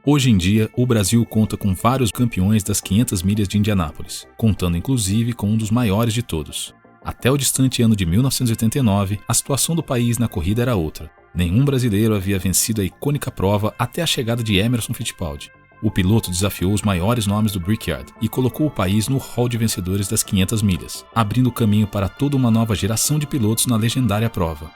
Hoje em dia, o Brasil conta com vários campeões das 500 milhas de Indianápolis, contando inclusive com um dos maiores de todos. Até o distante ano de 1989, a situação do país na corrida era outra. Nenhum brasileiro havia vencido a icônica prova até a chegada de Emerson Fittipaldi. O piloto desafiou os maiores nomes do Brickyard e colocou o país no hall de vencedores das 500 milhas, abrindo caminho para toda uma nova geração de pilotos na legendária prova.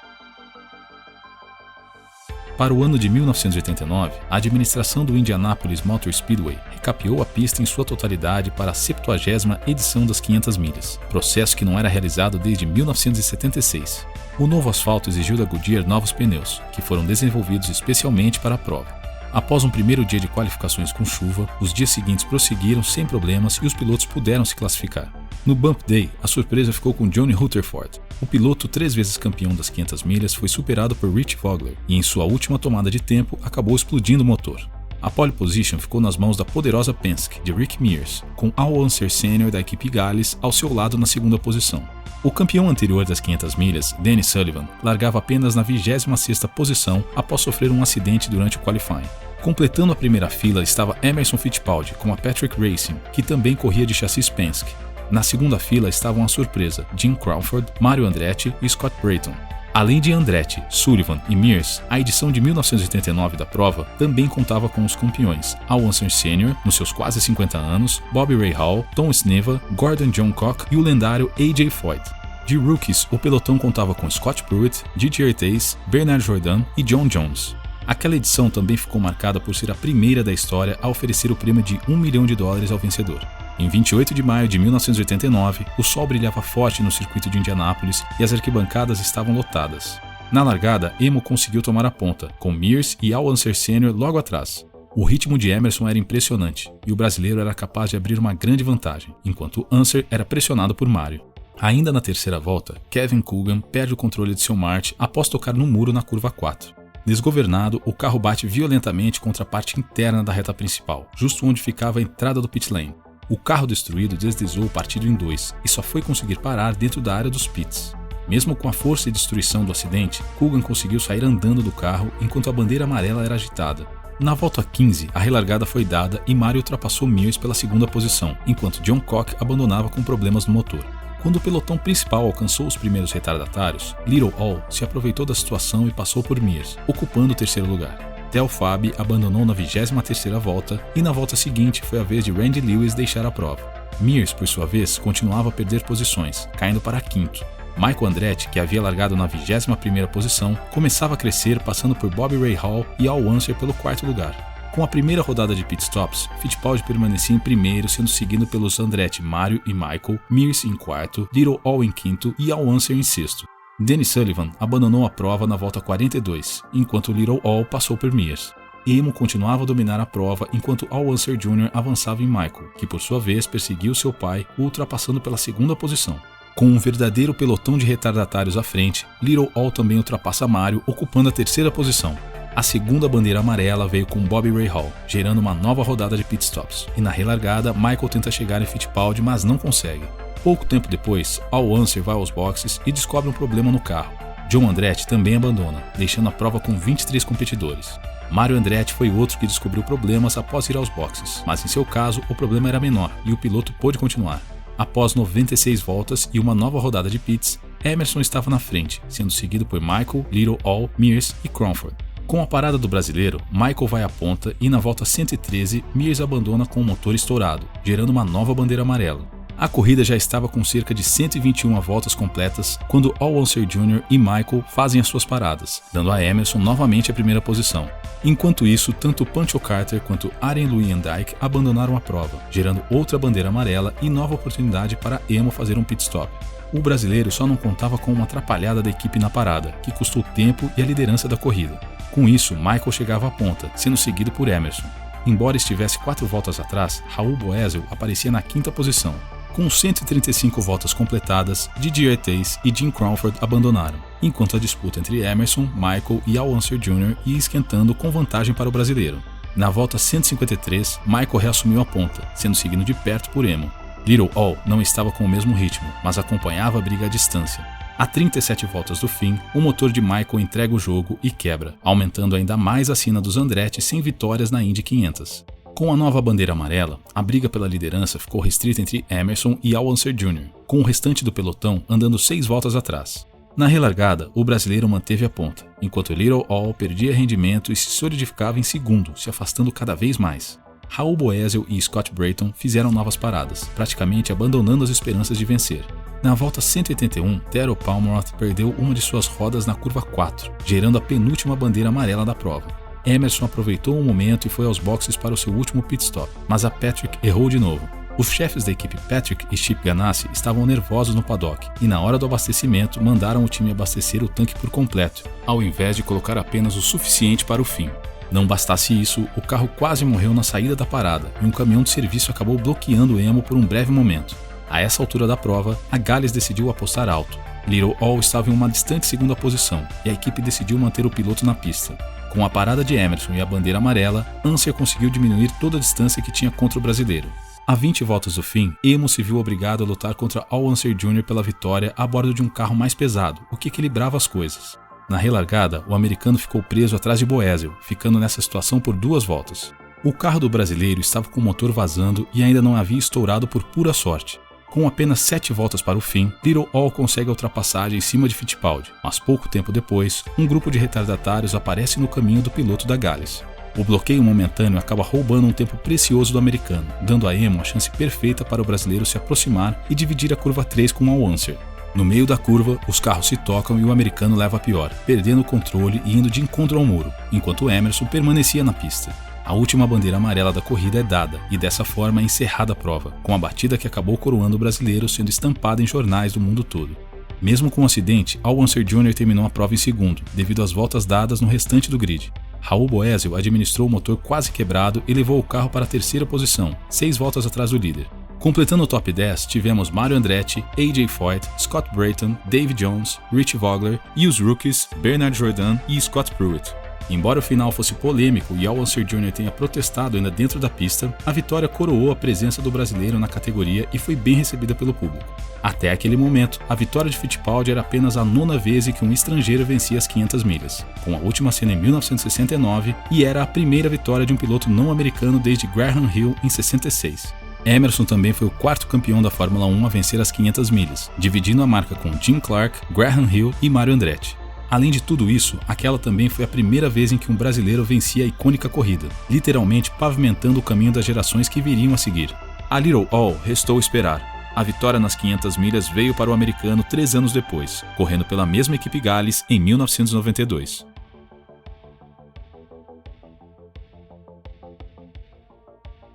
Para o ano de 1989, a administração do Indianapolis Motor Speedway recapeou a pista em sua totalidade para a 70ª edição das 500 milhas, processo que não era realizado desde 1976. O novo asfalto exigiu da Goodyear novos pneus, que foram desenvolvidos especialmente para a prova. Após um primeiro dia de qualificações com chuva, os dias seguintes prosseguiram sem problemas e os pilotos puderam se classificar. No Bump Day, a surpresa ficou com Johnny Rutherford. O piloto 3 vezes campeão das 500 milhas foi superado por Rich Vogler e em sua última tomada de tempo acabou explodindo o motor. A pole position ficou nas mãos da poderosa Penske de Rick Mears, com Al Unser Sr. da equipe Gales ao seu lado na segunda posição. O campeão anterior das 500 milhas, Denny Sullivan, largava apenas na 26ª posição após sofrer um acidente durante o qualifying. Completando a primeira fila estava Emerson Fittipaldi com a Patrick Racing, que também corria de chassis Penske. Na segunda fila estavam a surpresa Jim Crawford, Mario Andretti e Scott Brayton. Além de Andretti, Sullivan e Mears, a edição de 1989 da prova também contava com os campeões Al Unser Sr., nos seus quase 50 anos, Bobby Rahal, Tom Sneva, Gordon John Cock e o lendário A.J. Foyt. De rookies, o pelotão contava com Scott Pruitt, Didier Artais, Bernard Jourdain e John Jones. Aquela edição também ficou marcada por ser a primeira da história a oferecer o prêmio de $1 milhão ao vencedor. Em 28 de maio de 1989, o sol brilhava forte no circuito de Indianápolis e as arquibancadas estavam lotadas. Na largada, Emo conseguiu tomar a ponta, com Mears e Al Unser Sr. logo atrás. O ritmo de Emerson era impressionante e o brasileiro era capaz de abrir uma grande vantagem, enquanto Unser era pressionado por Mario. Ainda na terceira volta, Kevin Coogan perde o controle de seu Marte após tocar no muro na curva 4. Desgovernado, o carro bate violentamente contra a parte interna da reta principal, justo onde ficava a entrada do pit lane. O carro destruído deslizou partido em 2 e só foi conseguir parar dentro da área dos pits. Mesmo com a força e destruição do acidente, Coogan conseguiu sair andando do carro enquanto a bandeira amarela era agitada. Na volta 15, a relargada foi dada e Mario ultrapassou Mears pela segunda posição, enquanto John Cock abandonava com problemas no motor. Quando o pelotão principal alcançou os primeiros retardatários, Little All se aproveitou da situação e passou por Mears, ocupando o terceiro lugar. Del Fabi abandonou na 23ª volta e na volta seguinte foi a vez de Randy Lewis deixar a prova. Mears, por sua vez, continuava a perder posições, caindo para quinto. Michael Andretti, que havia largado na 21ª posição, começava a crescer passando por Bobby Rahal e Al Unser pelo quarto lugar. Com a primeira rodada de pitstops, Fittipaldi permanecia em primeiro, sendo seguido pelos Andretti, Mario e Michael, Mears em quarto, Little All em quinto e Al Unser em sexto. Denny Sullivan abandonou a prova na volta 42, enquanto Little All passou por Mears. Emo continuava a dominar a prova enquanto Al Unser Jr. avançava em Michael, que por sua vez perseguiu seu pai, o ultrapassando pela segunda posição. Com um verdadeiro pelotão de retardatários à frente, Little All também ultrapassa Mario, ocupando a terceira posição. A segunda bandeira amarela veio com Bobby Rahal, gerando uma nova rodada de pitstops, e na relargada, Michael tenta chegar em Fittipaldi, mas não consegue. Pouco tempo depois, Al Unser vai aos boxes e descobre um problema no carro. John Andretti também abandona, deixando a prova com 23 competidores. Mario Andretti foi outro que descobriu problemas após ir aos boxes, mas em seu caso o problema era menor e o piloto pôde continuar. Após 96 voltas e uma nova rodada de pits, Emerson estava na frente, sendo seguido por Michael, Little All, Mears e Crawford. Com a parada do brasileiro, Michael vai à ponta e na volta 113, Mears abandona com o motor estourado, gerando uma nova bandeira amarela. A corrida já estava com cerca de 121 voltas completas quando Al Unser Jr. e Michael fazem as suas paradas, dando a Emerson novamente a primeira posição. Enquanto isso, tanto Pancho Carter quanto Aren Luyendijk abandonaram a prova, gerando outra bandeira amarela e nova oportunidade para Emo fazer um pit stop. O brasileiro só não contava com uma atrapalhada da equipe na parada, que custou tempo e a liderança da corrida. Com isso, Michael chegava à ponta, sendo seguido por Emerson. Embora estivesse 4 voltas atrás, Raul Boesel aparecia na quinta posição. Com 135 voltas completadas, Didier Artais e Jim Crawford abandonaram, enquanto a disputa entre Emerson, Michael e Al Unser Jr. ia esquentando com vantagem para o brasileiro. Na volta 153, Michael reassumiu a ponta, sendo seguido de perto por Emo. Little All não estava com o mesmo ritmo, mas acompanhava a briga à distância. A 37 voltas do fim, o motor de Michael entrega o jogo e quebra, aumentando ainda mais a sina dos Andretti sem vitórias na Indy 500. Com a nova bandeira amarela, a briga pela liderança ficou restrita entre Emerson e Al Unser Jr., com o restante do pelotão andando 6 voltas atrás. Na relargada, o brasileiro manteve a ponta, enquanto Little All perdia rendimento e se solidificava em segundo, se afastando cada vez mais. Raul Boesel e Scott Brayton fizeram novas paradas, praticamente abandonando as esperanças de vencer. Na volta 181, Darrell Palmroth perdeu uma de suas rodas na curva 4, gerando a penúltima bandeira amarela da prova. Emerson aproveitou o momento e foi aos boxes para o seu último pit stop, mas a Patrick errou de novo. Os chefes da equipe Patrick e Chip Ganassi estavam nervosos no paddock e na hora do abastecimento mandaram o time abastecer o tanque por completo, ao invés de colocar apenas o suficiente para o fim. Não bastasse isso, o carro quase morreu na saída da parada e um caminhão de serviço acabou bloqueando o Emo por um breve momento. A essa altura da prova, a Gales decidiu apostar alto. Little All estava em uma distante segunda posição e a equipe decidiu manter o piloto na pista. Com a parada de Emerson e a bandeira amarela, Unser conseguiu diminuir toda a distância que tinha contra o brasileiro. A 20 voltas do fim, Emo se viu obrigado a lutar contra Al Unser Jr. pela vitória a bordo de um carro mais pesado, o que equilibrava as coisas. Na relargada, o americano ficou preso atrás de Boesel, ficando nessa situação por 2 voltas. O carro do brasileiro estava com o motor vazando e ainda não havia estourado por pura sorte. Com apenas 7 voltas para o fim, Little All consegue a ultrapassagem em cima de Fittipaldi, mas pouco tempo depois, um grupo de retardatários aparece no caminho do piloto da Gales. O bloqueio momentâneo acaba roubando um tempo precioso do americano, dando a Emo a chance perfeita para o brasileiro se aproximar e dividir a curva 3 com Al Unser. No meio da curva, os carros se tocam e o americano leva a pior, perdendo o controle e indo de encontro ao muro, enquanto Emerson permanecia na pista. A última bandeira amarela da corrida é dada e dessa forma é encerrada a prova, com a batida que acabou coroando o brasileiro sendo estampada em jornais do mundo todo. Mesmo com o acidente, Al Unser Jr. terminou a prova em segundo, devido às voltas dadas no restante do grid. Raul Boesel administrou o motor quase quebrado e levou o carro para a terceira posição, 6 voltas atrás do líder. Completando o top 10, tivemos Mario Andretti, AJ Foyt, Scott Brayton, Dave Jones, Rich Vogler e os rookies Bernard Jordan e Scott Pruitt. Embora o final fosse polêmico e Al Unser Jr. tenha protestado ainda dentro da pista, a vitória coroou a presença do brasileiro na categoria e foi bem recebida pelo público. Até aquele momento, a vitória de Fittipaldi era apenas a 9ª vez em que um estrangeiro vencia as 500 milhas, com a última cena em 1969, e era a primeira vitória de um piloto não americano desde Graham Hill em 66. Emerson também foi o 4º campeão da Fórmula 1 a vencer as 500 milhas, dividindo a marca com Jim Clark, Graham Hill e Mario Andretti. Além de tudo isso, aquela também foi a primeira vez em que um brasileiro vencia a icônica corrida, literalmente pavimentando o caminho das gerações que viriam a seguir. A Little All restou esperar. A vitória nas 500 milhas veio para o americano 3 anos depois, correndo pela mesma equipe Gales em 1992.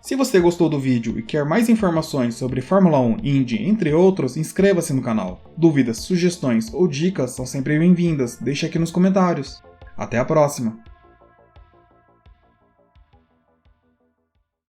Se você gostou do vídeo e quer mais informações sobre Fórmula 1, Indy, entre outros, inscreva-se no canal. Dúvidas, sugestões ou dicas são sempre bem-vindas, deixe aqui nos comentários. Até a próxima!